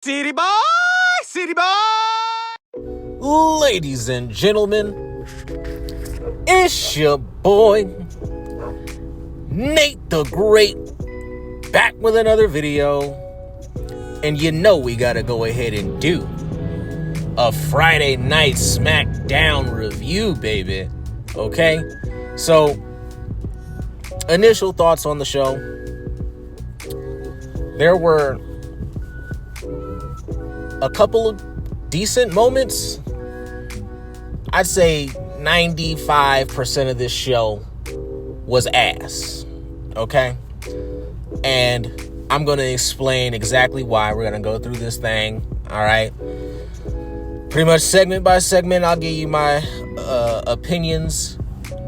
City boy, city boy. Ladies and gentlemen, it's your boy, Nate the Great, back with another video. And you know we gotta go ahead and do a Friday night Smackdown review, baby. Okay? So, initial thoughts on the show. There were a couple of decent moments. I'd say 95% of this show was ass. Okay? And I'm going to explain exactly why. We're going to go through this thing. All right? Pretty much segment by segment, I'll give you my opinions,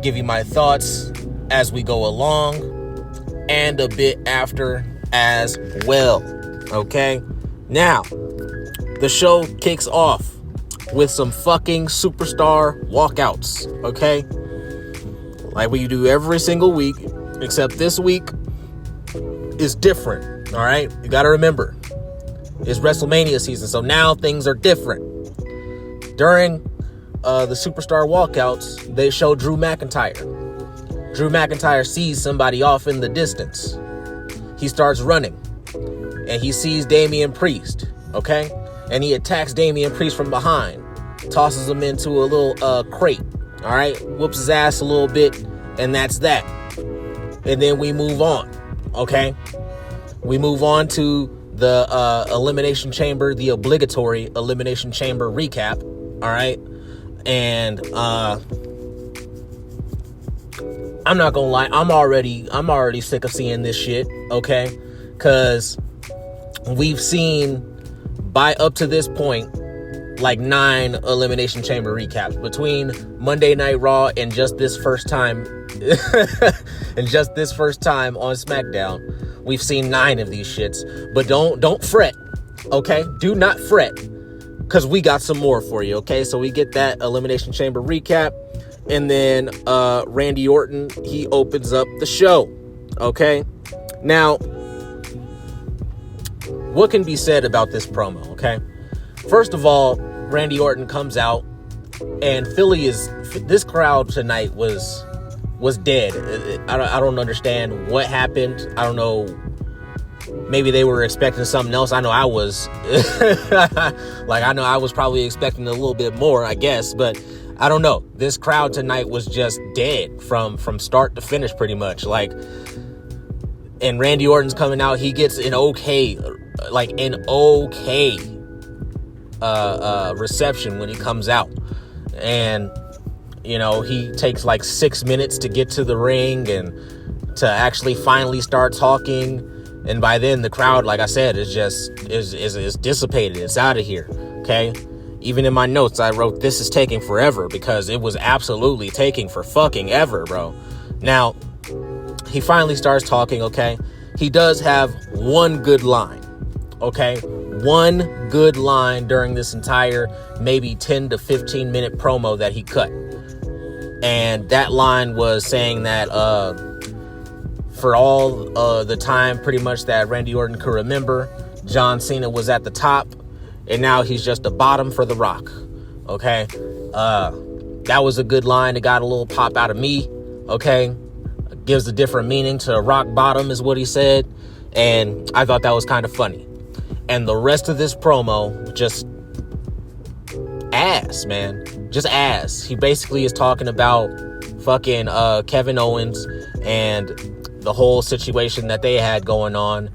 give you my thoughts as we go along, and a bit after as well. Okay? Now, the show kicks off with some fucking superstar walkouts, okay? Like we do every single week, except this week is different, all right? You gotta remember, it's WrestleMania season, so now things are different. During the superstar walkouts, they show Drew McIntyre. Drew McIntyre sees somebody off in the distance. He starts running, and he sees Damian Priest, okay? And he attacks Damian Priest from behind, tosses him into a little crate, all right? Whoops his ass a little bit, and that's that. And then we move on, okay? We move on to the Elimination Chamber, the obligatory Elimination Chamber recap, all right? And I'm not gonna lie, I'm already sick of seeing this shit, okay? Because we've seen, by up to this point, like 9 Elimination Chamber recaps between Monday Night Raw and just this first time and just this first time on SmackDown. We've seen 9 of these shits, but don't fret, okay? Do not fret, because we got some more for you, okay? So we get that Elimination Chamber recap, and then Randy Orton, he opens up the show, okay? Now, what can be said about this promo, okay? First of all, Randy Orton comes out, and this crowd tonight was dead. I don't understand what happened. I don't know. Maybe they were expecting something else. I know I was. I was probably expecting a little bit more, I guess, but I don't know. This crowd tonight was just dead from start to finish, pretty much. And Randy Orton's coming out. He gets an okay reception when he comes out, and he takes like 6 minutes to get to the ring and to actually finally start talking, and by then the crowd, like I said, is dissipated. It's out of here. Okay, even in my notes I wrote, this is taking forever, because it was absolutely taking for fucking ever, bro. Now he finally starts talking. Okay, he does have one good line. Okay, one good line during this entire maybe 10 to 15 minute promo that he cut. And that line was saying that for all the time pretty much that Randy Orton could remember, John Cena was at the top, and now he's just a bottom for The Rock. Okay, that was a good line. It got a little pop out of me. Okay, gives a different meaning to rock bottom is what he said, and I thought that was kind of funny. And the rest of this promo, just ass, man. Just ass. He basically is talking about fucking Kevin Owens and the whole situation that they had going on.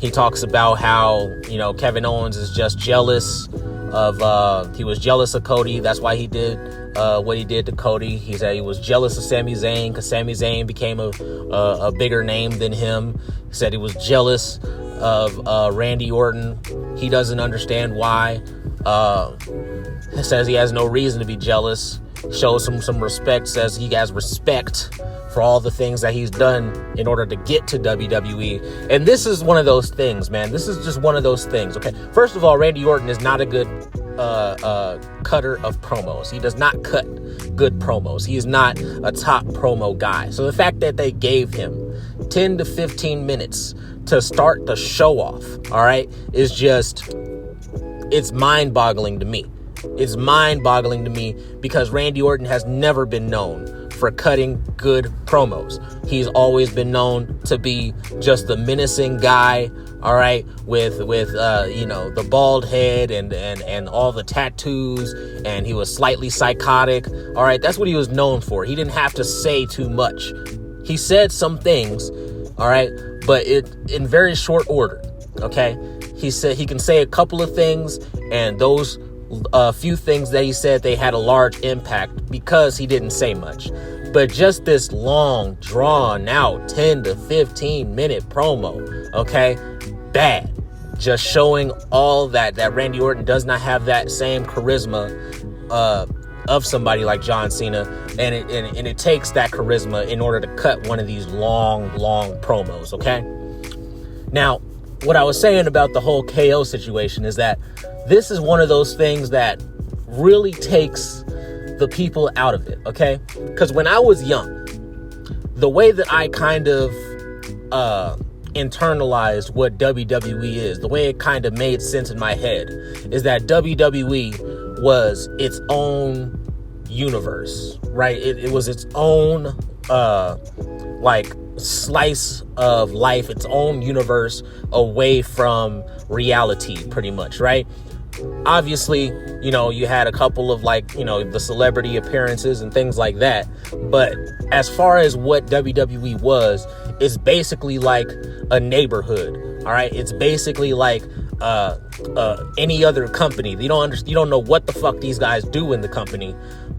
He talks about how, Kevin Owens is just jealous of, he was jealous of Cody. That's why he did what he did to Cody. He said he was jealous of Sami Zayn because Sami Zayn became a bigger name than him. He said he was jealous of Randy Orton. He doesn't understand why. He says he has no reason to be jealous. Shows him some respect. Says he has respect for all the things that he's done in order to get to WWE. And this is one of those things, man. This is just one of those things, okay? First of all, Randy Orton is not a good cutter of promos. He does not cut good promos. He is not a top promo guy. So the fact that they gave him 10 to 15 minutes to start the show off, all right, is just, it's mind-boggling to me. It's mind-boggling to me because Randy Orton has never been known for cutting good promos. He's always been known to be just the menacing guy, all right, with the bald head and all the tattoos, and he was slightly psychotic, all right. That's what he was known for. He didn't have to say too much. He said some things, all right, but in very short order, okay. He said he can say a couple of things, and those few things that he said, they had a large impact because he didn't say much. But just this long, drawn out 10 to 15 minute promo, okay, bad. Just showing all that Randy Orton does not have that same charisma of somebody like John Cena, and it takes that charisma in order to cut one of these long promos, okay? Now, what I was saying about the whole KO situation is that this is one of those things that really takes the people out of it, okay? Because when I was young, the way that I kind of internalized what WWE is, the way it kind of made sense in my head, is that WWE was its own universe, right? It was its own slice of life, its own universe away from reality, pretty much, right? Obviously, you had a couple of the celebrity appearances and things like that. But as far as what WWE was, it's basically like a neighborhood. All right. It's basically like any other company. You don't know what the fuck these guys do in the company.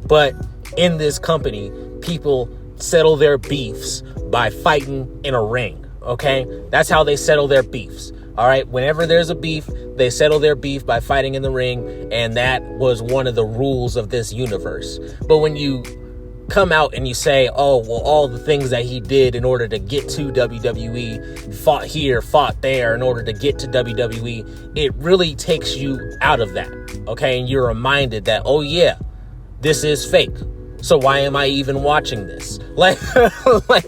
But in this company, people settle their beefs by fighting in a ring. OK, that's how they settle their beefs. All right. Whenever there's a beef, they settle their beef by fighting in the ring. And that was one of the rules of this universe. But when you come out and you say, oh, well, all the things that he did in order to get to WWE, fought here, fought there in order to get to WWE, it really takes you out of that. OK, and you're reminded that, oh, yeah, this is fake. So why am I even watching this? Like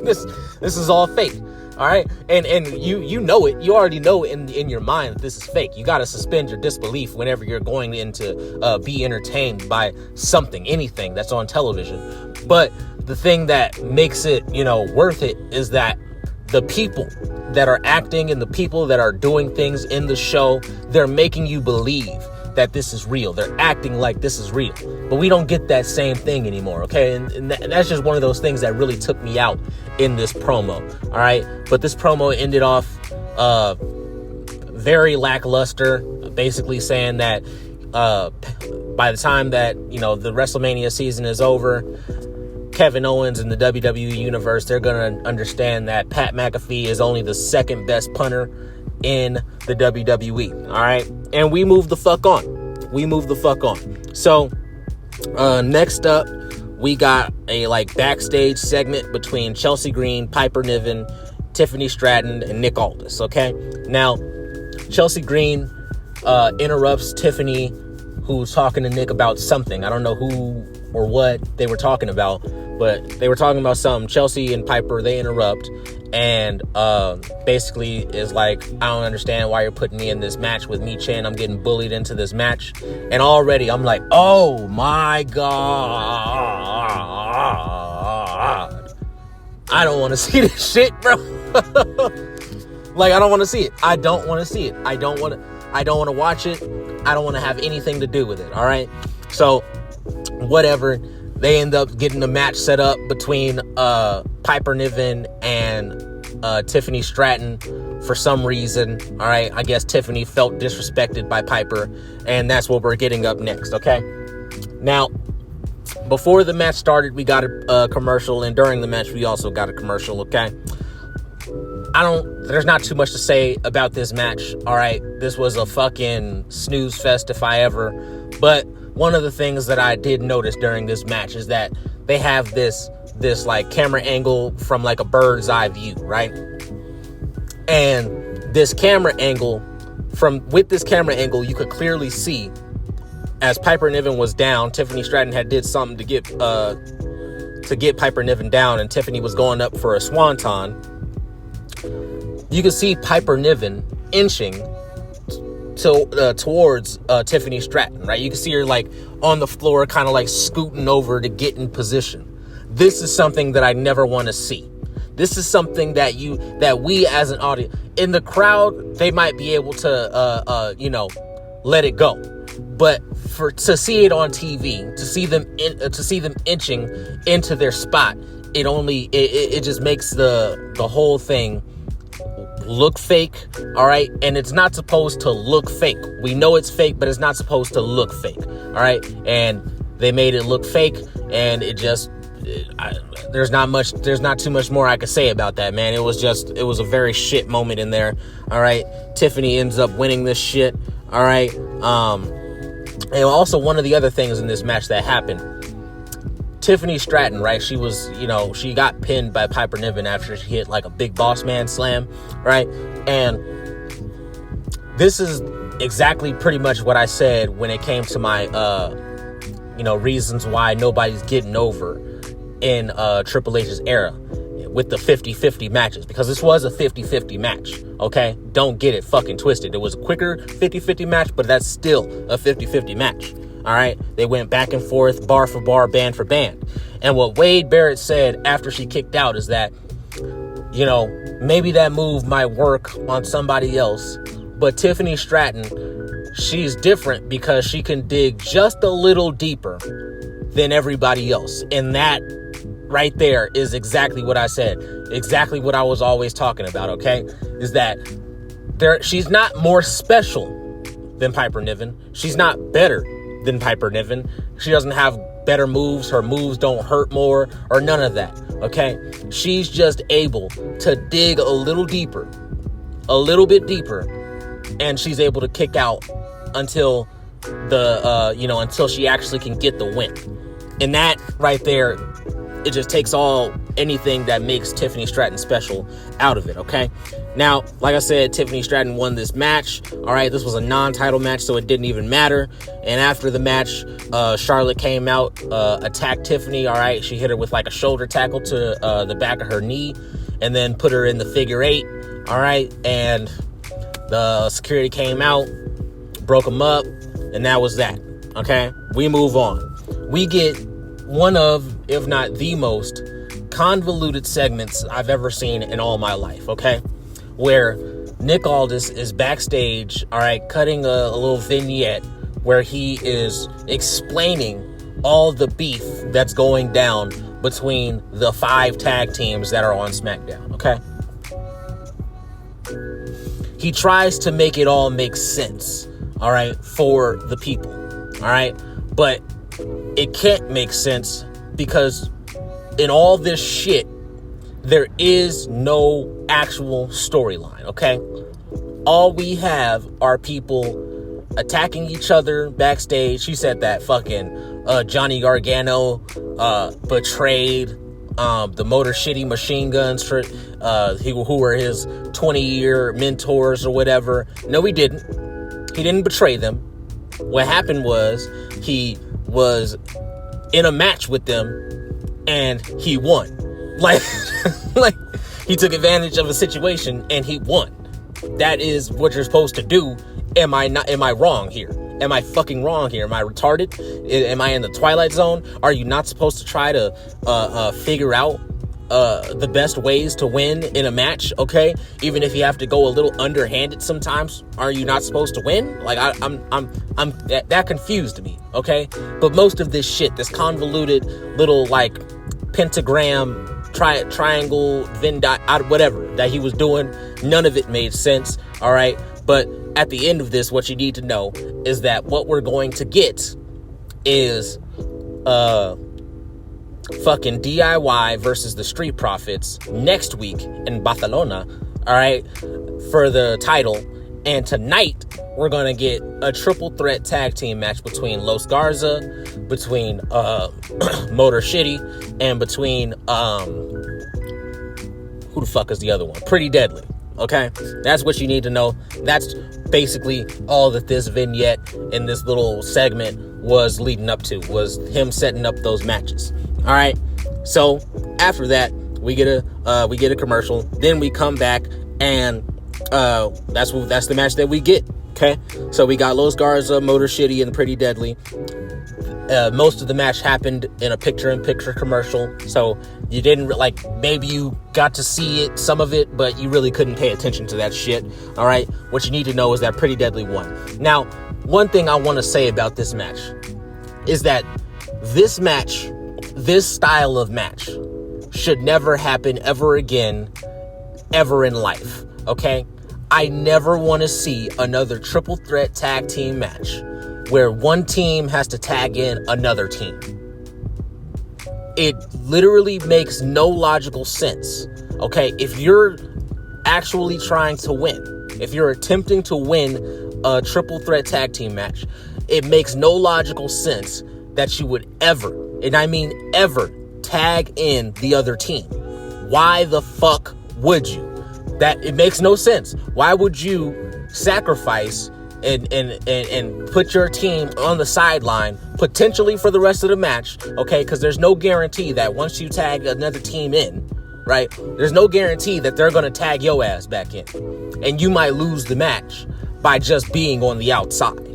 this is all fake. All right. And you know it. You already know in your mind that this is fake. You got to suspend your disbelief whenever you're going in to be entertained by something, anything that's on television. But the thing that makes it, worth it is that the people that are acting and the people that are doing things in the show, they're making you believe that this is real. They're acting like this is real. But we don't get that same thing anymore, okay? And that's just one of those things that really took me out in this promo, all right? But this promo ended off very lackluster, basically saying that by the time that, the WrestleMania season is over, Kevin Owens and the WWE Universe, they're going to understand that Pat McAfee is only the second best punter in the WWE, all right? And we move the fuck on. So, next up, we got a backstage segment between Chelsea Green, Piper Niven, Tiffany Stratton, and Nick Aldis, okay? Now, Chelsea Green interrupts Tiffany, who's talking to Nick about something. I don't know who or what they were talking about, but they were talking about something. Chelsea and Piper, they interrupt, and basically is like, I don't understand why you're putting me in this match with Michin. I'm getting bullied into this match. And already I'm like, oh my God. I don't want to see this shit, bro. I don't want to see it. I don't want to see it. I don't want to watch it. I don't want to have anything to do with it. All right. So whatever. They end up getting a match set up between Piper Niven and Tiffany Stratton for some reason. All right. I guess Tiffany felt disrespected by Piper, and that's what we're getting up next. Okay. Now, before the match started, we got a commercial, and during the match, we also got a commercial. Okay. There's not too much to say about this match. All right. This was a fucking snooze fest if I ever, but one of the things that I did notice during this match is that they have this camera angle from a bird's eye view, right? And this camera angle, with this camera angle, you could clearly see as Piper Niven was down, Tiffany Stratton had did something to get Piper Niven down, and Tiffany was going up for a swanton. you can see Piper Niven inching towards Tiffany Stratton, right? You can see her like on the floor, kind of like scooting over to get in position. This is something that I never want to see. This is something that we as an audience in the crowd, they might be able to let it go, but to see it on TV, to see them inching into their spot, it just makes the whole thing look fake. All right, and it's not supposed to look fake. We know it's fake, but it's not supposed to look fake. All right, and they made it look fake, and there's not too much more I could say about that, man. It was a very shit moment in there. All right, Tiffany ends up winning this shit. All right, and also one of the other things in this match that happened, Tiffany Stratton, right? She was, she got pinned by Piper Niven after she hit like a big boss man slam, right? And this is exactly pretty much what I said when it came to my, reasons why nobody's getting over in Triple H's era with the 50-50 matches, because this was a 50-50 match, okay? Don't get it fucking twisted. It was a quicker 50-50 match, but that's still a 50-50 match, all right? They went back and forth, bar for bar, band for band. And what Wade Barrett said after she kicked out is that, maybe that move might work on somebody else, but Tiffany Stratton, she's different because she can dig just a little deeper than everybody else. And that right there is exactly what I said, exactly what I was always talking about, okay? Is that she's not more special than Piper Niven. She's not better than Piper Niven. She doesn't have better moves. Her moves don't hurt more or none of that, okay? She's just able to dig a little deeper, a little bit deeper, and she's able to kick out until until she actually can get the win. And that right there, it just takes anything that makes Tiffany Stratton special out of it, okay? Now, like I said, Tiffany Stratton won this match, all right? This was a non-title match, so it didn't even matter. And after the match, Charlotte came out, attacked Tiffany, all right? She hit her with like a shoulder tackle to the back of her knee, and then put her in the figure 8, all right? And the security came out, broke them up, and that was that, okay? We move on. We get one of, if not the most convoluted segments I've ever seen in all my life, okay? Where Nick Aldis is backstage, all right, cutting a little vignette where he is explaining all the beef that's going down between the 5 tag teams that are on Smackdown, okay? He tries to make it all make sense, all right, for the people, all right? But it can't make sense because in all this shit, there is no actual storyline, okay? All we have are people attacking each other backstage. She said that fucking Johnny Gargano betrayed the Motor City Machine Guns for who were his 20-year mentors or whatever. No, he didn't. He didn't betray them. What happened was he was in a match with them and he won. Like he took advantage of a situation and he won. That is what you're supposed to do. Am I wrong here? Am I fucking wrong here? Am I retarded? Am I in the Twilight Zone? Are you not supposed to try to figure out the best ways to win in a match? Okay, even if you have to go a little underhanded sometimes, are you not supposed to win? Like I'm that confused me. Okay, but most of this shit, this convoluted little like pentagram, triangle, Venn dot, whatever that he was doing, none of it made sense. All right, but at the end of this, what you need to know is that what we're going to get is fucking DIY versus the Street Profits next week in Barcelona, all right, for the title. And tonight, we're going to get a triple threat tag team match between Los Garza, between Motor City, and between, who the fuck is the other one? Pretty Deadly. Okay, that's what you need to know. That's basically all that this vignette in this little segment was leading up to, was him setting up those matches. All right, so after that, we get a commercial. Then we come back And that's the match that we get. Okay, so we got Los Garza, Motor Shitty, and Pretty Deadly. Most of the match happened in a picture-in-picture commercial, so you didn't maybe you got to see it, some of it, but you really couldn't pay attention to that shit. All right, what you need to know is that Pretty Deadly won. Now, one thing I want to say about this match is that this match, this style of match, should never happen ever again, ever in life. Okay, I never want to see another triple threat tag team match where one team has to tag in another team. It literally makes no logical sense. Okay, if you're actually trying to win, if you're attempting to win a triple threat tag team match, it makes no logical sense that you would ever, and I mean ever, tag in the other team. Why the fuck would you? That it makes no sense. Why would you sacrifice and put your team on the sideline potentially for the rest of the match? Okay, because there's no guarantee that once you tag another team in, right, there's no guarantee that they're gonna tag your ass back in, and you might lose the match by just being on the outside.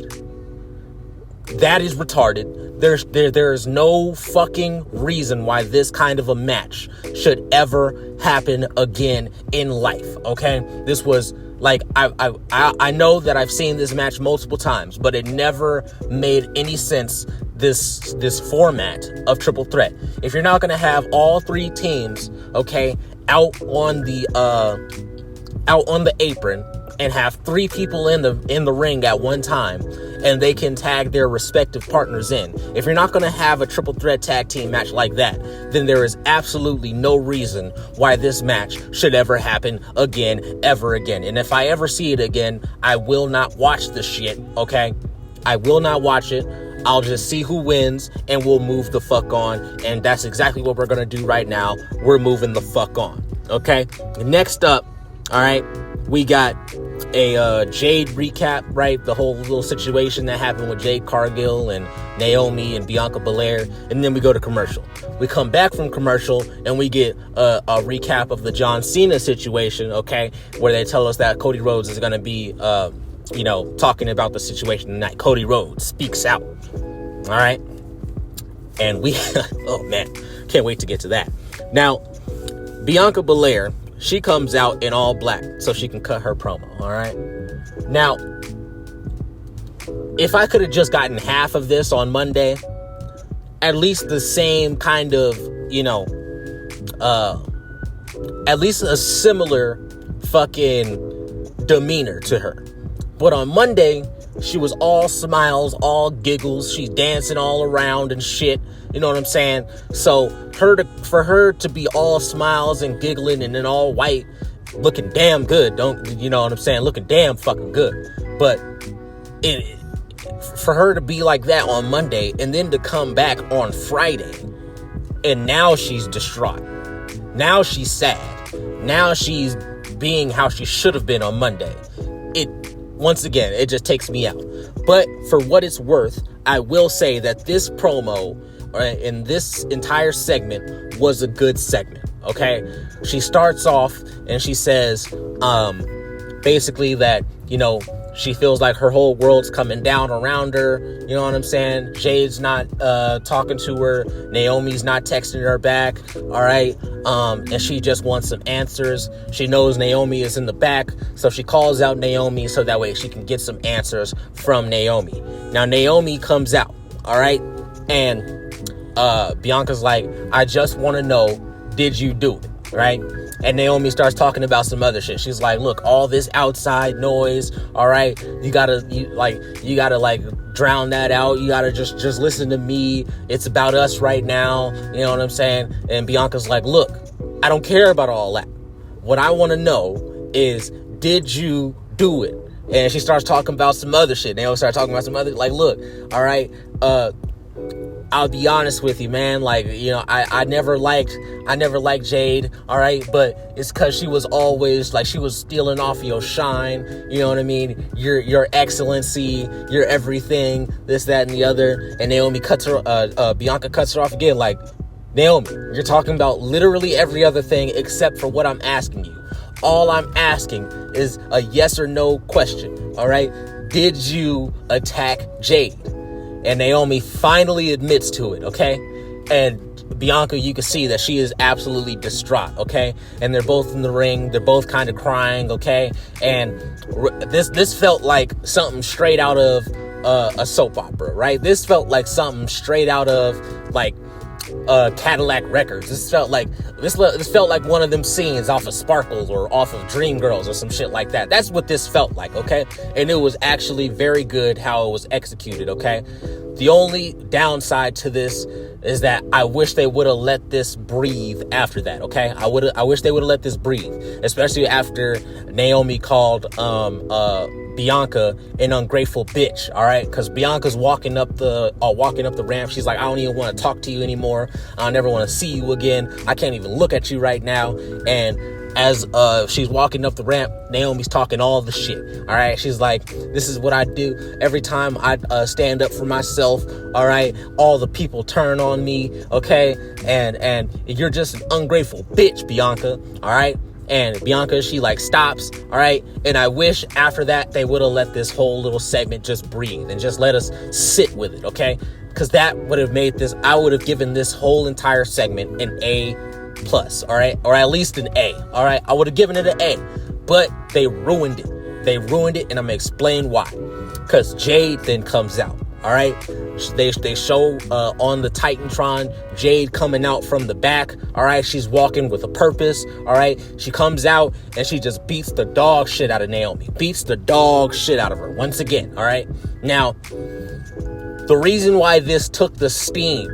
That is retarded. There is no fucking reason why this kind of a match should ever happen again in life. Okay, this was I know that I've seen this match multiple times, but it never made any sense. This format of triple threat. If you're not gonna have all three teams, okay, out on the apron and have three people in the ring at one time, and they can tag their respective partners in. If you're not going to have a triple threat tag team match like that, then there is absolutely no reason why this match should ever happen again, ever again. And if I ever see it again, I will not watch the shit, okay? I will not watch it. I'll just see who wins, and we'll move the fuck on. And that's exactly what we're going to do right now. We're moving the fuck on, okay? Next up, all right, we got a Jade recap, right? The whole little situation that happened with Jade Cargill and Naomi and Bianca Belair, and then we go to commercial. We come back from commercial and we get a recap of the John Cena situation, okay, where they tell us that Cody Rhodes is going to be, talking about the situation tonight. Cody Rhodes speaks out, all right? And we, oh man, can't wait to get to that. Now, Bianca Belair, she comes out in all black so she can cut her promo, all right? Now, if I could have just gotten half of this on Monday, at least the same kind of, at least a similar fucking demeanor to her. But on Monday, she was all smiles, all giggles. She's dancing all around and shit. You know what I'm saying? So for her to be all smiles and giggling and then all white, looking damn good. You know what I'm saying? Looking damn fucking good. But for her to be like that on Monday and then to come back on Friday, and now she's distraught. Now she's sad. Now she's being how she should have been on Monday. Once again, it just takes me out. But for what it's worth, I will say that this promo in this entire segment was a good segment, okay? She starts off and she says, basically that, she feels like her whole world's coming down around her. You know what I'm saying? Jade's not talking to her. Naomi's not texting her back. All right. And she just wants some answers. She knows Naomi is in the back. So she calls out Naomi so that way she can get some answers from Naomi. Now, Naomi comes out. All right. And Bianca's like, I just want to know, did you do it? Right? And Naomi starts talking about some other shit. She's like, look, all this outside noise, all right, you gotta drown that out. You gotta just listen to me. It's about us right now. You know what I'm saying? And Bianca's like, look, I don't care about all that. What I want to know is, did you do it? And she starts talking about some other shit. Naomi starts talking about some other, like, look, all right, I'll be honest with you, man. Like, I never liked Jade, all right? But it's because she was always, like, she was stealing off your shine, you know what I mean? Your excellency, your everything, this, that, and the other. And Naomi Bianca cuts her off again, like, Naomi, you're talking about literally every other thing except for what I'm asking you. all I'm asking is a yes or no question, all right? Did you attack Jade? And Naomi finally admits to it, okay? And Bianca, you can see that she is absolutely distraught, okay? And they're both in the ring. They're both kind of crying, okay? And this felt like something straight out of a soap opera, right? This felt like something straight out of, like, Cadillac Records. This felt like one of them scenes off of Sparkles or off of Dreamgirls or some shit like that. That's what this felt like, okay? And it was actually very good how it was executed, okay? The only downside to this is that I wish they would have let this breathe after that, okay? I wish they would have let this breathe, especially after Naomi called Bianca an ungrateful bitch, all right? Because Bianca's walking up the ramp. She's like, I don't even want to talk to you anymore. I never want to see you again. I can't even look at you right now. And as she's walking up the ramp, Naomi's talking all the shit, all right? She's like, this is what I do every time I stand up for myself, all right? All the people turn on me, okay? And you're just an ungrateful bitch, Bianca, all right? And Bianca, she like stops, all right? And I wish after that they would have let this whole little segment just breathe and just let us sit with it, okay? Because that would have made this, I would have given this whole entire segment an A+, all right? Or at least an A, all right? I would have given it an A, but they ruined it. They ruined it, and I'm going to explain why. Because Jade then comes out, all right? They show on the Titantron Jade coming out from the back, all right? She's walking with a purpose, all right? She comes out, and she just beats the dog shit out of Naomi. Beats the dog shit out of her once again, all right? Now, the reason why this took the steam,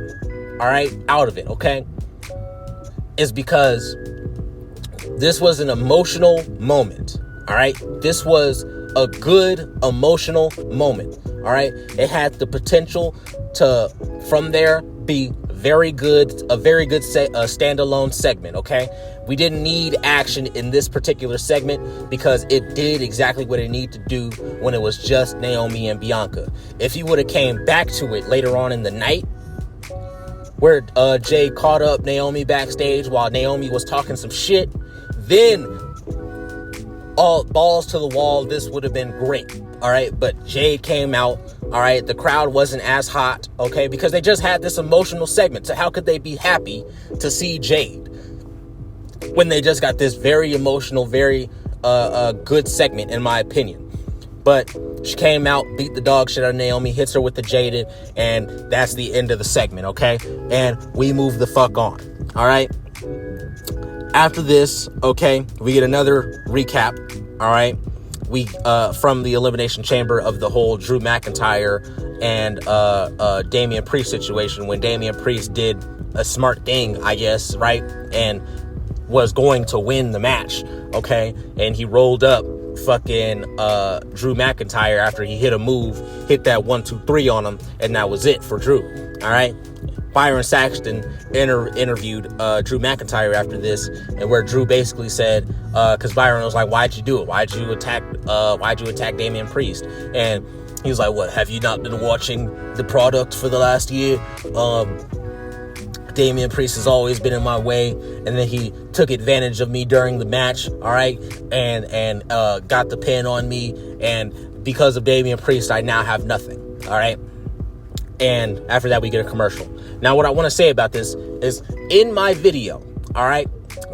all right, out of it, okay, is because this was an emotional moment, all right? This was a good emotional moment, all right? It had the potential to, from there, be a very good standalone segment, okay? We didn't need action in this particular segment because it did exactly what it needed to do when it was just Naomi and Bianca. If you would have came back to it later on in the night, where Jade caught up Naomi backstage while Naomi was talking some shit, then all balls to the wall, this would have been great, all right? But Jade came out, all right? The crowd wasn't as hot, okay? Because they just had this emotional segment. So how could they be happy to see Jade when they just got this very emotional, very good segment, in my opinion? But she came out, beat the dog shit out of Naomi, hits her with the Jaded, and that's the end of the segment, okay? And we move the fuck on, all right? After this, okay, we get another recap, all right? We, from the Elimination Chamber of the whole Drew McIntyre and Damian Priest situation, when Damian Priest did a smart thing, I guess, right? And was going to win the match, okay? And he rolled up fucking Drew McIntyre after he hit a move, hit that 1, 2, 3 on him, and that was it for Drew, all right? Byron Saxton interviewed Drew McIntyre after this, and where Drew basically said, because Byron was like, why'd you do it? Why'd you attack Damian Priest? And he was like, what, have you not been watching the product for the last year? Damian Priest has always been in my way, and then he took advantage of me during the match, all right, and got the pin on me, and because of Damian Priest, I now have nothing, all right? And after that, we get a commercial. Now, what I want to say about this is, in my video, all right,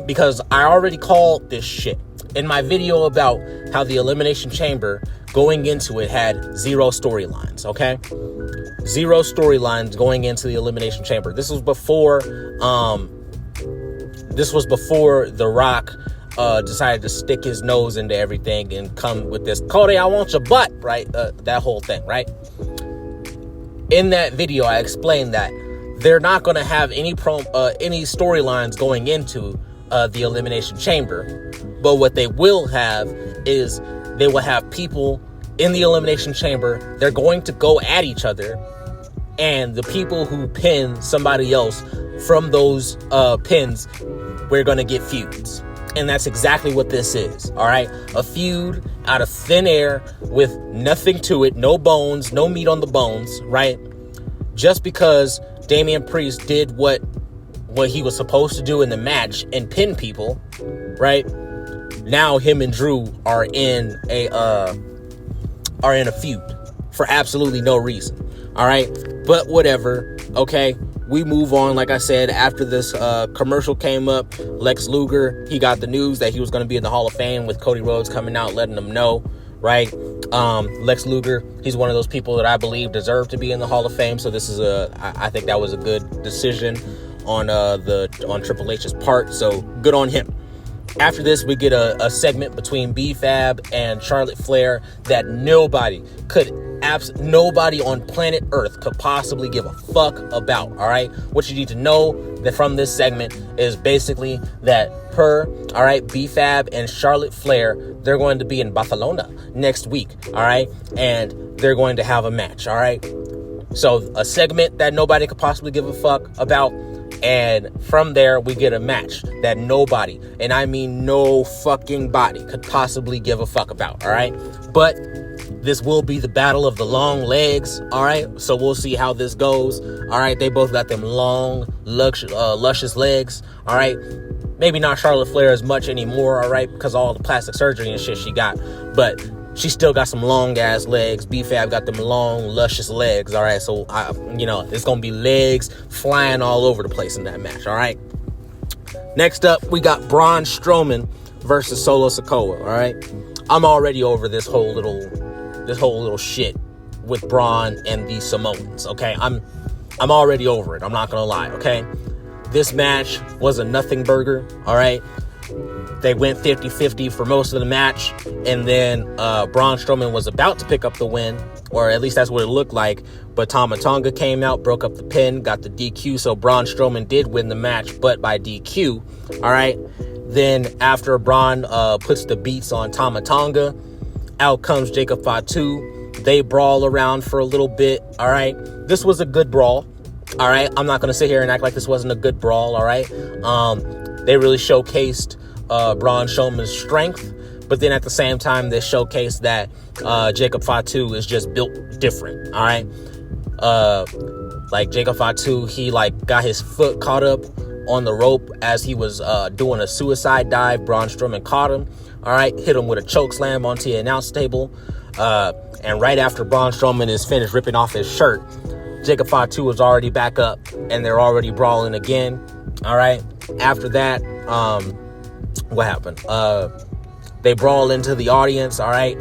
because I already called this shit, in my video about how the Elimination Chamber going into it had 0 storylines, okay? 0 storylines going into the Elimination Chamber. This was before The Rock decided to stick his nose into everything and come with this, Cody, I want your butt, right? That whole thing, right? In that video, I explained that they're not going to have any storylines going into the Elimination Chamber, but what they will have is they will have people in the Elimination Chamber. They're going to go at each other, and the people who pin somebody else from those pins, we're going to get feuds. And that's exactly what this is, all right? A feud out of thin air with nothing to it, no bones, no meat on the bones, right? Just because Damian Priest did what he was supposed to do in the match and pin people, right? now him and Drew are in a feud for absolutely no reason. All right, but whatever. Okay, we move on. Like I said, after this commercial came up, Lex Luger, he got the news that he was going to be in the Hall of Fame with Cody Rhodes coming out, letting them know. Right, Lex Luger, he's one of those people that I believe deserve to be in the Hall of Fame. So this is I think that was a good decision on Triple H's part. So good on him. After this, we get a segment between B-Fab and Charlotte Flair that nobody on planet Earth could possibly give a fuck about. All right, what you need to know that from this segment is basically that all right, B-Fab and Charlotte Flair, they're going to be in Barcelona next week. All right, and they're going to have a match. All right, so a segment that nobody could possibly give a fuck about. And from there, we get a match that nobody, and I mean no fucking body, could possibly give a fuck about, all right? But this will be the battle of the long legs, all right? So we'll see how this goes, all right? They both got them long, luscious legs, all right? Maybe not Charlotte Flair as much anymore, all right? Because of all the plastic surgery and shit she got, but she still got some long-ass legs. B-Fab got them long, luscious legs, all right? So, it's going to be legs flying all over the place in that match, all right? Next up, we got Braun Strowman versus Solo Sikoa, all right? I'm already over this whole little shit with Braun and the Samoans, okay? I'm already over it. I'm not going to lie, okay? This match was a nothing burger, all right? They went 50-50 for most of the match, and then Braun Strowman was about to pick up the win, or at least that's what it looked like, but Tama Tonga came out, broke up the pin, got the DQ, so Braun Strowman did win the match, but by DQ, all right? Then after Braun puts the beats on Tama Tonga, out comes Jacob Fatu. They brawl around for a little bit, all right? This was a good brawl, all right? I'm not going to sit here and act like this wasn't a good brawl, all right? They really showcased Braun Strowman's strength, but then at the same time they showcased that Jacob Fatu is just built different, all right? Like Jacob Fatu, he got his foot caught up on the rope as he was doing a suicide dive. Braun Strowman caught him, all right, hit him with a choke slam onto the announce table, and right after Braun Strowman is finished ripping off his shirt, Jacob Fatu was already back up and they're already brawling again, all right? After that, what happened? They brawl into the audience, all right?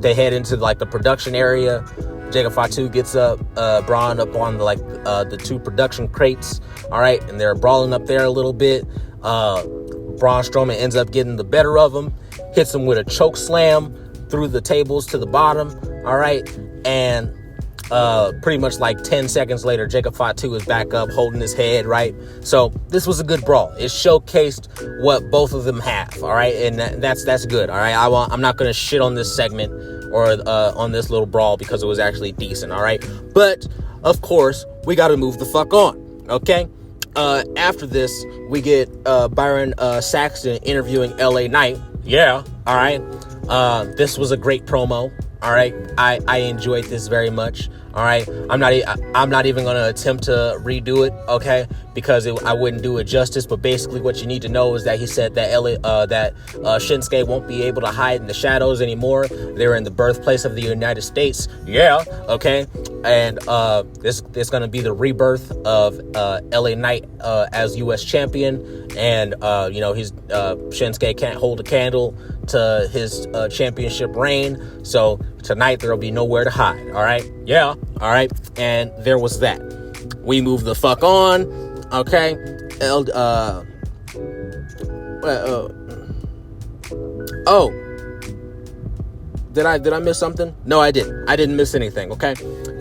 They head into the production area. Jacob Fatu gets up, Braun up on the two production crates, all right? And they're brawling up there a little bit. Braun Strowman ends up getting the better of him, hits him with a choke slam through the tables to the bottom, all right? And pretty much 10 seconds later, Jacob Fatu is back up holding his head, right? So this was a good brawl. It showcased what both of them have, all right? And that's good, all right? I'm not going to shit on this segment or on this little brawl because it was actually decent, all right? But, of course, we got to move the fuck on, okay? After this, we get Byron Saxton interviewing LA Knight. Yeah, all right? This was a great promo. All right, I enjoyed this very much. All right, I'm not even going to attempt to redo it, okay, because I wouldn't do it justice. But basically, what you need to know is that he said that Shinsuke won't be able to hide in the shadows anymore. They're in the birthplace of the United States. Yeah, okay, and this is going to be the rebirth of LA Knight as U.S. champion, and Shinsuke can't hold a candle to his championship reign. So tonight there'll be nowhere to hide. All right, yeah. All right, and there was that. We move the fuck on, okay? Did I miss something? No, I didn't. I didn't miss anything, okay?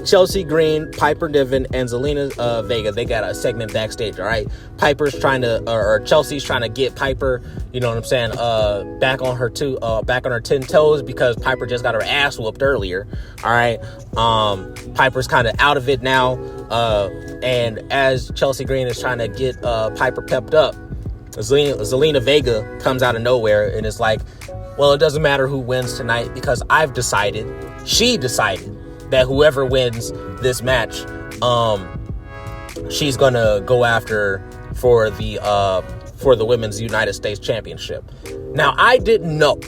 Chelsea Green, Piper Niven, and Zelina Vega, they got a segment backstage, all right? Chelsea's trying to get Piper, you know what I'm saying, back on her 10 toes because Piper just got her ass whooped earlier, all right? Piper's kind of out of it now, and as Chelsea Green is trying to get Piper pepped up, Zelina Vega comes out of nowhere and is like, well, it doesn't matter who wins tonight because she decided that whoever wins this match, she's gonna go after for the Women's United States Championship. Now, I didn't know.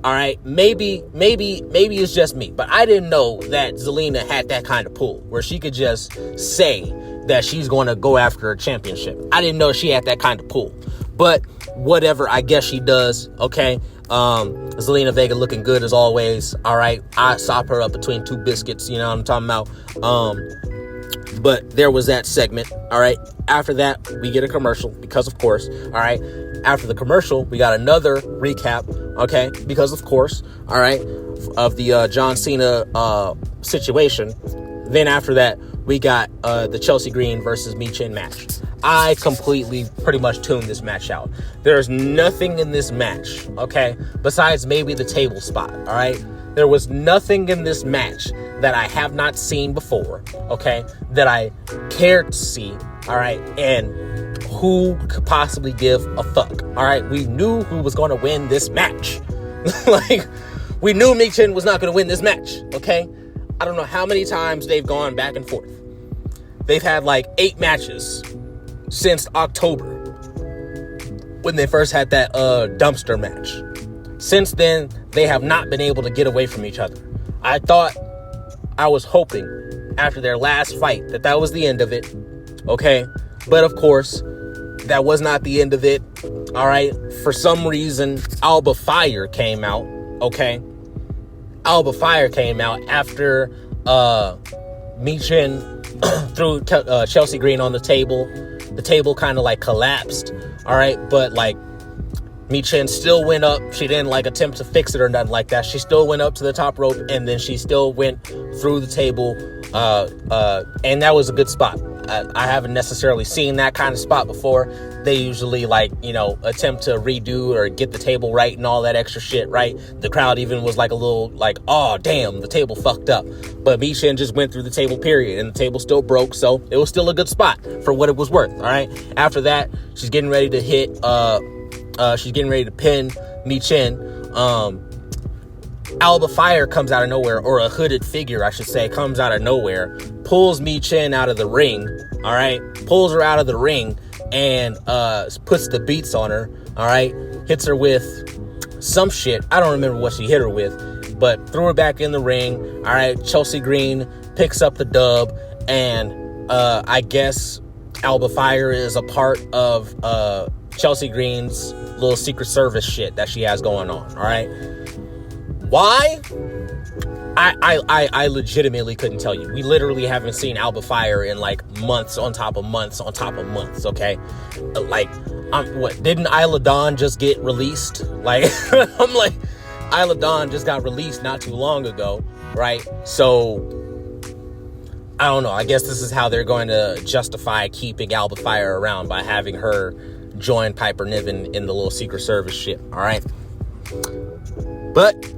All right, maybe it's just me, but I didn't know that Zelina had that kind of pull where she could just say that she's going to go after a championship. I didn't know she had that kind of pull, but whatever, I guess she does. Okay, Zelina Vega looking good as always. All right, I sop her up between two biscuits. You know what I'm talking about. But there was that segment. All right, after that we get a commercial because of course. All right, after the commercial we got another recap. Okay, because of course. All right, of the John Cena situation. Then after that we got the Chelsea Green versus Michin match. I completely pretty much tuned this match out. There's nothing in this match, okay, besides maybe the table spot, all right? There was nothing in this match that I have not seen before, okay, that I cared to see, all right? And who could possibly give a fuck, all right? We knew who was going to win this match. Like, we knew Michin was not going to win this match, okay? I don't know how many times they've gone back and forth. They've had like 8 matches since October when they first had that dumpster match. Since then, they have not been able to get away from each other. I was hoping after their last fight that was the end of it, okay? But of course, that was not the end of it, all right? For some reason, Alba Fire came out, okay? Alba Fire came out after Michin threw Chelsea Green on the table. The table kind of like collapsed, all right? But like Michin still went up. She didn't like attempt to fix it or nothing like that. She still went up to the top rope and then she still went through the table. And that was a good spot. I haven't necessarily seen that kind of spot before. They usually like, you know, attempt to redo or get the table right and all that extra shit, right? The crowd even was like a little like, oh, damn, the table fucked up. But Michin just went through the table, period. And the table still broke. So it was still a good spot for what it was worth. All right. After that, she's getting ready to hit, she's getting ready to pin Michin. Alba Fire comes out of nowhere, or a hooded figure, I should say, comes out of nowhere, pulls Michin out of the ring, all right? Pulls her out of the ring and puts the beats on her, all right? Hits her with some shit. I don't remember what she hit her with, but threw her back in the ring, all right? Chelsea Green picks up the dub, and I guess Alba Fire is a part of Chelsea Green's little Secret Service shit that she has going on, all right? Why? I legitimately couldn't tell you. We literally haven't seen Alba Fire in like months on top of months on top of months, okay? Like, didn't Isla Dawn just get released? Like, I'm like, Isla Dawn just got released not too long ago, right? So, I don't know. I guess this is how they're going to justify keeping Alba Fire around, by having her join Piper Niven in the little Secret Service shit, all right? But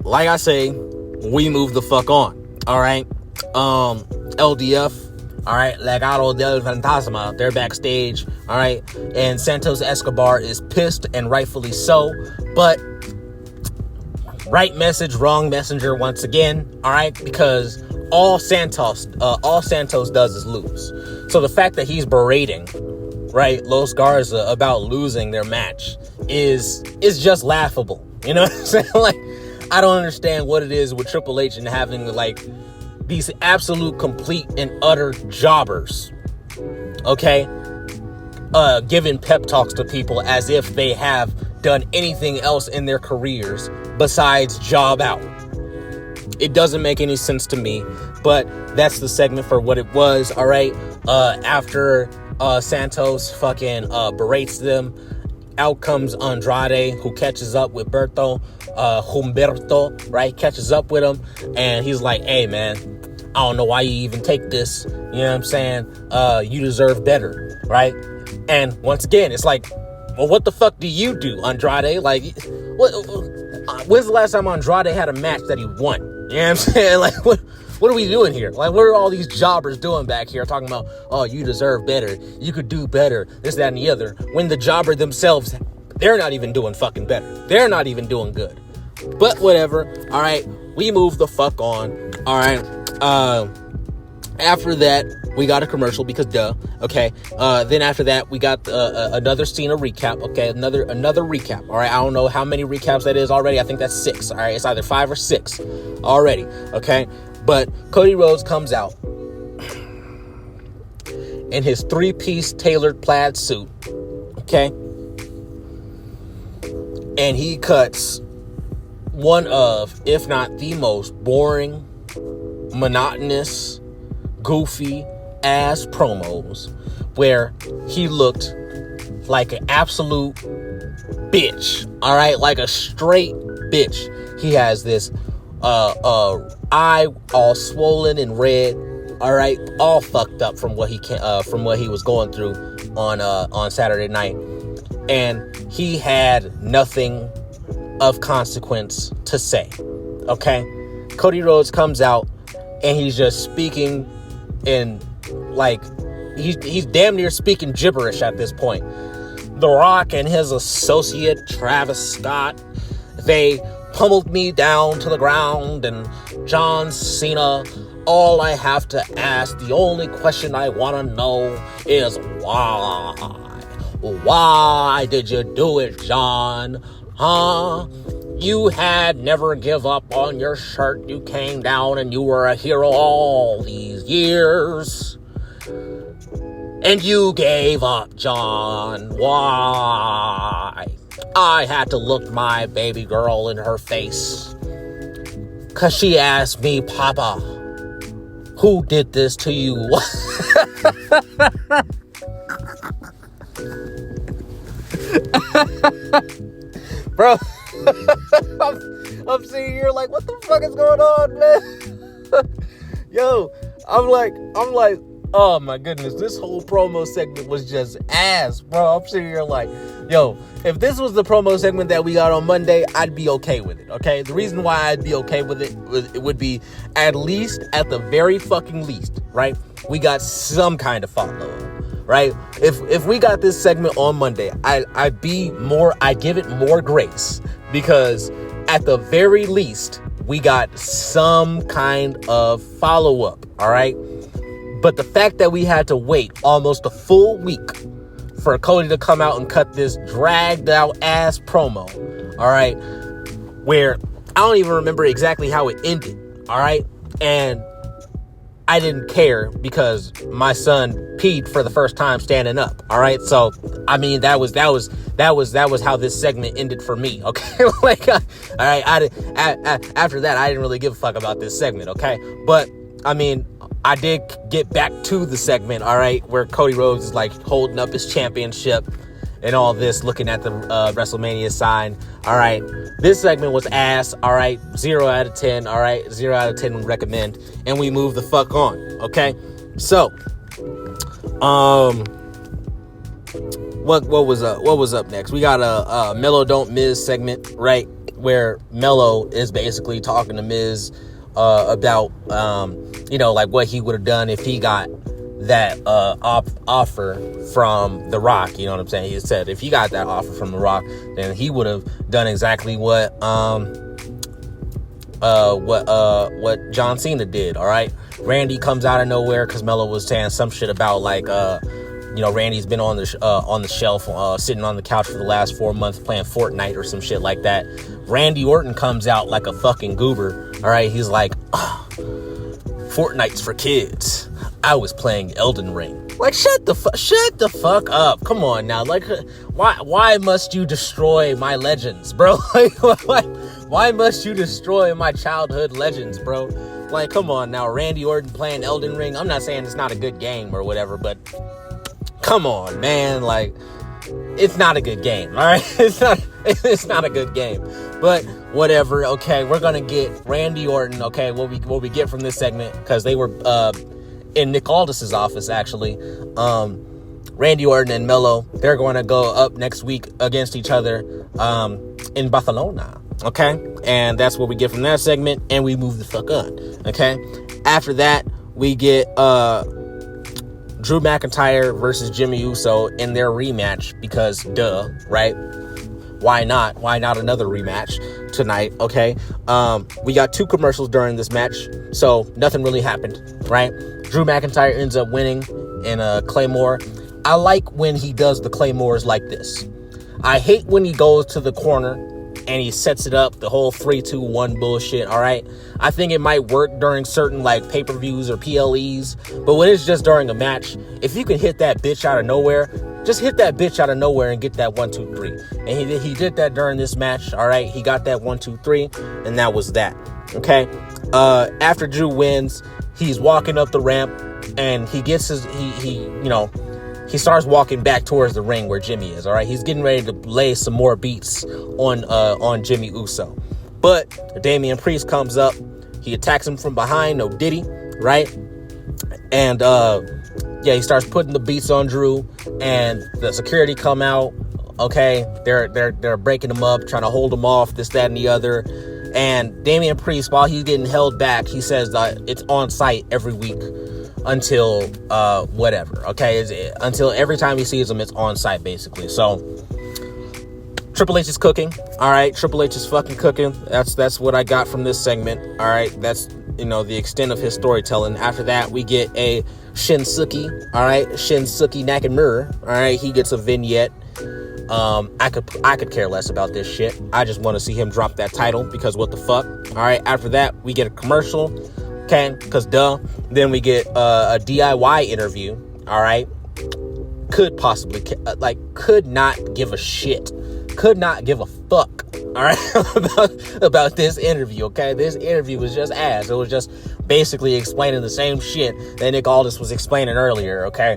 like I say, we move the fuck on, all right? LDF, all right? Legado del Fantasma, they're backstage, all right? And Santos Escobar is pissed, and rightfully so, but right message, wrong messenger once again, all right? Because all Santos does is lose. So the fact that he's berating, right, Los Garza about losing their match is just laughable. You know what I'm saying? Like, I don't understand what it is with Triple H and having like these absolute, complete, and utter jobbers, okay, giving pep talks to people as if they have done anything else in their careers besides job out. It doesn't make any sense to me, but that's the segment for what it was, all right? After Santos fucking berates them, out comes Andrade, who catches up with Humberto, right? Catches up with him, and he's like, hey, man, I don't know why you even take this. You know what I'm saying? You deserve better, right? And once again, it's like, well, what the fuck do you do, Andrade? Like, when's the last time Andrade had a match that he won? You know what I'm saying? Like, what are we doing here? Like, what are all these jobbers doing back here talking about, oh, you deserve better, you could do better, this, that, and the other, when the jobber themselves, they're not even doing fucking better. They're not even doing good. But whatever. All right, we move the fuck on. All right. After that, We got a commercial because duh. Okay. Then after that, we got another Cena recap. Okay. Another recap. All right. I don't know how many recaps that is already. I think that's 6. All right. It's either 5 or 6 already. Okay. But Cody Rhodes comes out in his 3-piece tailored plaid suit. Okay. And he cuts one of, if not the most boring, monotonous, goofy ass promos where he looked like an absolute bitch. All right, like a straight bitch. He has this eye all swollen and red. All right, all fucked up from what he was going through on Saturday night, and he had nothing of consequence to say. Okay, Cody Rhodes comes out and he's just speaking in like he's damn near speaking gibberish at this point. The Rock and his associate Travis Scott, they pummeled me down to the ground, and John Cena, all I have to ask, the only question I want to know is why? Why did you do it, John? Huh? You had never give up on your shirt. You came down and you were a hero all these years. And you gave up, John. Why? I had to look my baby girl in her face, 'cause she asked me, Papa, who did this to you? Bro, I'm sitting here like, what the fuck is going on, man? Yo, I'm like, oh my goodness, this whole promo segment was just ass, bro. I'm sitting here like, yo, if this was the promo segment that we got on Monday, I'd be okay with it, okay? The reason why I'd be okay with it would be at the very fucking least, right? We got some kind of follow-up, right? If we got this segment on Monday, I'd give it more grace, because at the very least, we got some kind of follow-up, all right? But the fact that we had to wait almost a full week for Cody to come out and cut this dragged out ass promo, all right, where I don't even remember exactly how it ended, all right? And I didn't care because my son peed for the first time standing up, all right? So, I mean, that was how this segment ended for me, okay? Like, all right, after that, I didn't really give a fuck about this segment, okay? But, I mean, I did get back to the segment, all right, where Cody Rhodes is like holding up his championship and all this, looking at the WrestleMania sign. All right, this segment was ass. All right, 0 out of 10. All right, 0 out of 10 would recommend, and we move the fuck on. Okay, so what was up next? We got a Melo Don't Miz segment, right, where Melo is basically talking to Miz about like what he would have done if he got that offer from The Rock. You know what I'm saying? He said if he got that offer from The Rock, then he would have done exactly what John Cena did. All right, Randy comes out of nowhere because Melo was saying some shit about like Randy's been on the shelf, sitting on the couch for the last 4 months playing Fortnite or some shit like that. Randy Orton comes out like a fucking goober. All right, he's like, Fortnite's for kids. I was playing Elden Ring. Like, shut the fuck up. Come on now. Like, why must you destroy my legends, bro? Like, why must you destroy my childhood legends, bro? Like, come on now. Randy Orton playing Elden Ring. I'm not saying it's not a good game or whatever, but come on, man. Like, it's not a good game, all right? It's not a good game. But whatever, okay, we're gonna get Randy Orton, okay, what we get from this segment, because they were in Nick Aldis's office, actually. Randy Orton and Melo, they're going to go up next week against each other in Barcelona, okay? And that's what we get from that segment, and we move the fuck on, okay? After that, we get Drew McIntyre versus Jimmy Uso in their rematch, because duh, right? Why not? Why not another rematch? tonight, okay? We got 2 commercials during this match, so nothing really happened, right? Drew McIntyre ends up winning in a Claymore. I like when he does the Claymores like this. I hate when he goes to the corner and he sets it up, the whole 3-2-1 bullshit, all right? I think it might work during certain, like, pay-per-views or PLEs, but when it's just during a match, if you can hit that bitch out of nowhere, just hit that bitch out of nowhere and get that 1-2-3. And he did that during this match, all right? He got that 1-2-3, and that was that, okay? After Drew wins, he's walking up the ramp, and he gets his, he starts walking back towards the ring where Jimmy is, all right? He's getting ready to lay some more beats on Jimmy Uso. But Damian Priest comes up. He attacks him from behind, no diddy, right? And, he starts putting the beats on Drew, and the security come out, okay? They're breaking him up, trying to hold him off, this, that, and the other. And Damian Priest, while he's getting held back, he says that it's on site every week until whatever, okay? Until every time he sees him, it's on site, basically. So Triple H is cooking, all right? Triple H is fucking cooking. That's what I got from this segment, all right? That's, the extent of his storytelling. After that, we get a Shinsuke, all right? Shinsuke Nakamura, all right? He gets a vignette. I could care less about this shit. I just want to see him drop that title, because what the fuck, all right? After that, we get a commercial. Okay, because duh. Then we get a DIY interview, all right? Could not give a shit. Could not give a fuck, all right, about this interview, okay? This interview was just ass. It was just basically explaining the same shit that Nick Aldis was explaining earlier, okay?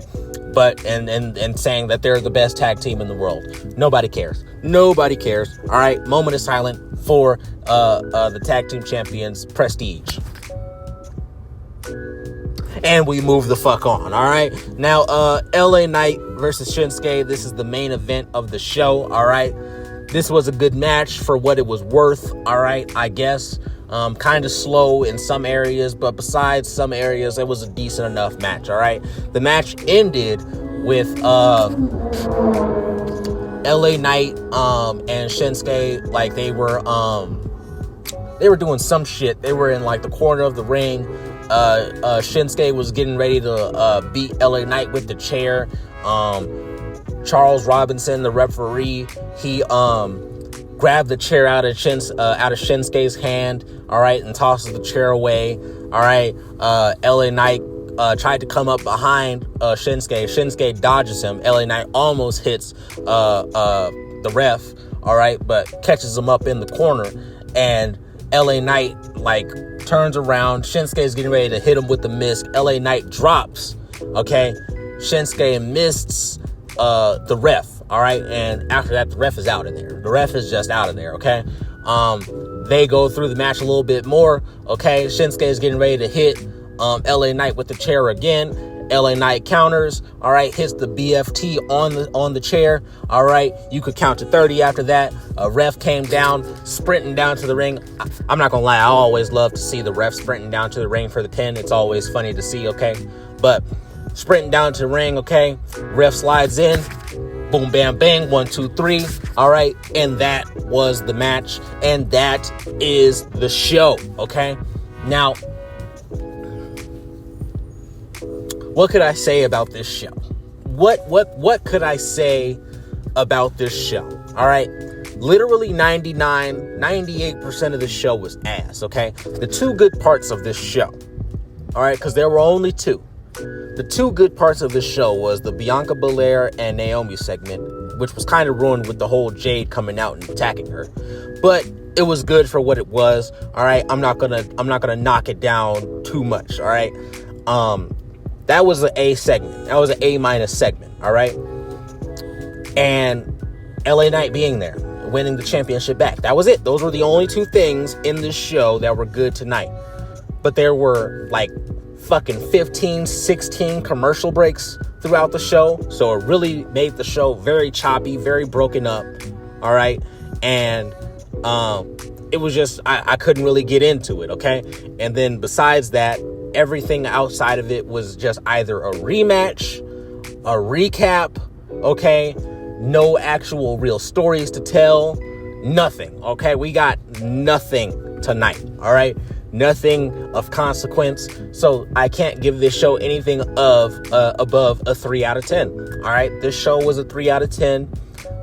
But, and saying that they're the best tag team in the world. Nobody cares. Nobody cares, all right? Moment of silence for the tag team champions, Prestige. And we move the fuck on, all right? Now, LA Knight versus Shinsuke. This is the main event of the show, all right? This was a good match for what it was worth, all right, I guess. Kind of slow in some areas, but besides some areas, it was a decent enough match, all right? The match ended with LA Knight and Shinsuke, like they were doing some shit. They were in like the corner of the ring. Shinsuke was getting ready to beat LA Knight with the chair. Charles Robinson, the referee, he grabbed the chair out of Shinsuke's hand, all right, and tosses the chair away, all right. LA Knight tried to come up behind Shinsuke. Shinsuke dodges him. LA Knight almost hits the ref, all right, but catches him up in the corner, and LA Knight like turns around. Shinsuke is getting ready to hit him with the mist. LA Knight drops, okay. Shinsuke misses the ref, all right, and after that, the ref is out of there. The ref is just out of there, okay. They go through the match a little bit more, okay. Shinsuke is getting ready to hit LA Knight with the chair again. LA Knight counters, all right, hits the BFT on the chair, all right. You could count to 30 after that. A ref came down, sprinting down to the ring. I'm not gonna lie, I always love to see the ref sprinting down to the ring for the pin. It's always funny to see, okay. But sprinting down to the ring, okay. Ref slides in. Boom, bam, bang. 1, 2, 3. All right. And that was the match. And that is the show. Okay. Now, what could I say about this show? What could I say about this show? All right. Literally 98% of the show was ass. Okay. The 2 good parts of this show. All right. Because there were only 2. The 2 good parts of the show was the Bianca Belair and Naomi segment, which was kind of ruined with the whole Jade coming out and attacking her. But it was good for what it was. All right. I'm not gonna knock it down too much. All right. That was an A segment. That was an A- segment. All right. And LA Knight being there, winning the championship back. That was it. Those were the only 2 things in this show that were good tonight. But there were like fucking 15, 16 commercial breaks throughout the show. So it really made the show very choppy, very broken up. All right. And it was just, I couldn't really get into it. Okay. And then besides that, everything outside of it was just either a rematch, a recap. Okay. No actual real stories to tell. Nothing, okay? We got nothing tonight, all right? Nothing of consequence. So I can't give this show anything of above a 3 out of 10, all right? This show was a 3 out of 10,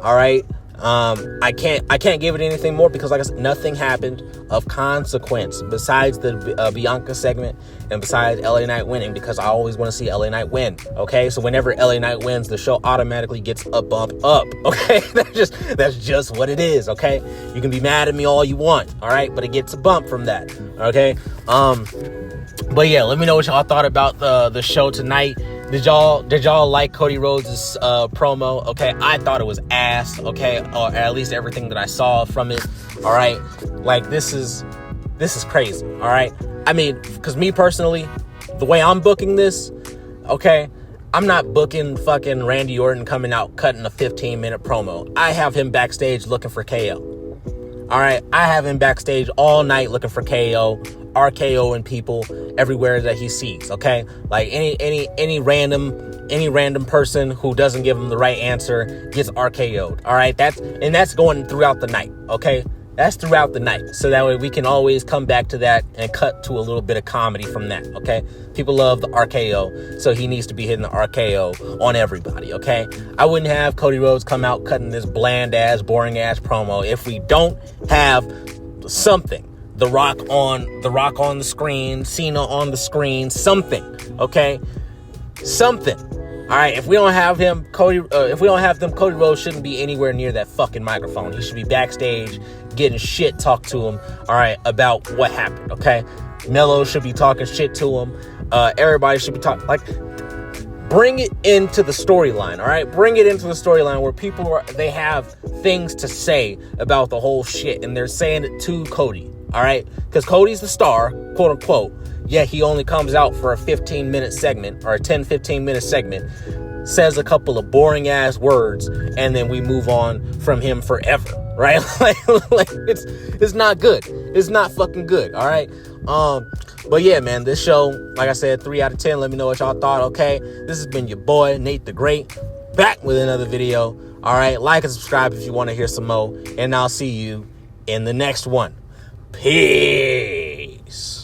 all right? I can't give it anything more because, like I said, nothing happened of consequence besides the Bianca segment and besides LA Knight winning, because I always want to see LA Knight win. Okay, so whenever LA Knight wins, the show automatically gets a bump up. Okay, that's just what it is. Okay, you can be mad at me all you want. All right, but it gets a bump from that. Okay, but yeah, let me know what y'all thought about the show tonight. Did y'all like Cody Rhodes' promo? Okay, I thought it was ass. Okay, or at least everything that I saw from it. All right, like this is crazy. All right, I mean, because me personally, the way I'm booking this, okay, I'm not booking fucking Randy Orton coming out cutting a 15-minute promo. I have him backstage looking for KO. All right, I have him backstage all night looking for KO, RKOing people everywhere that he sees. Okay, like any random person who doesn't give him the right answer gets RKO'd. All right, that's going throughout the night. Okay, that's throughout the night, so that way we can always come back to that and cut to a little bit of comedy from that. Okay, people love the RKO, so he needs to be hitting the RKO on everybody. Okay, I wouldn't have Cody Rhodes come out cutting this bland ass, boring ass promo if we don't have something. The Rock on the screen, Cena on the screen, something. Okay, something. All right, if we don't have him, Cody Rhodes shouldn't be anywhere near that fucking microphone. He should be backstage getting shit talked to him, all right, about what happened, okay? Mello should be talking shit to him. Everybody should be talking, like, bring it into the storyline, all right? Bring it into the storyline where they have things to say about the whole shit, and they're saying it to Cody, all right? Because Cody's the star, quote unquote. Yeah, he only comes out for a 15-minute segment or a 10-15-minute segment, says a couple of boring ass words, and then we move on from him forever, right? like it's not good. It's not fucking good, all right? But yeah, man, this show, like I said, 3 out of 10. Let me know what y'all thought, okay? This has been your boy, Nate the Great, back with another video, all right? Like and subscribe if you want to hear some more, and I'll see you in the next one. Peace.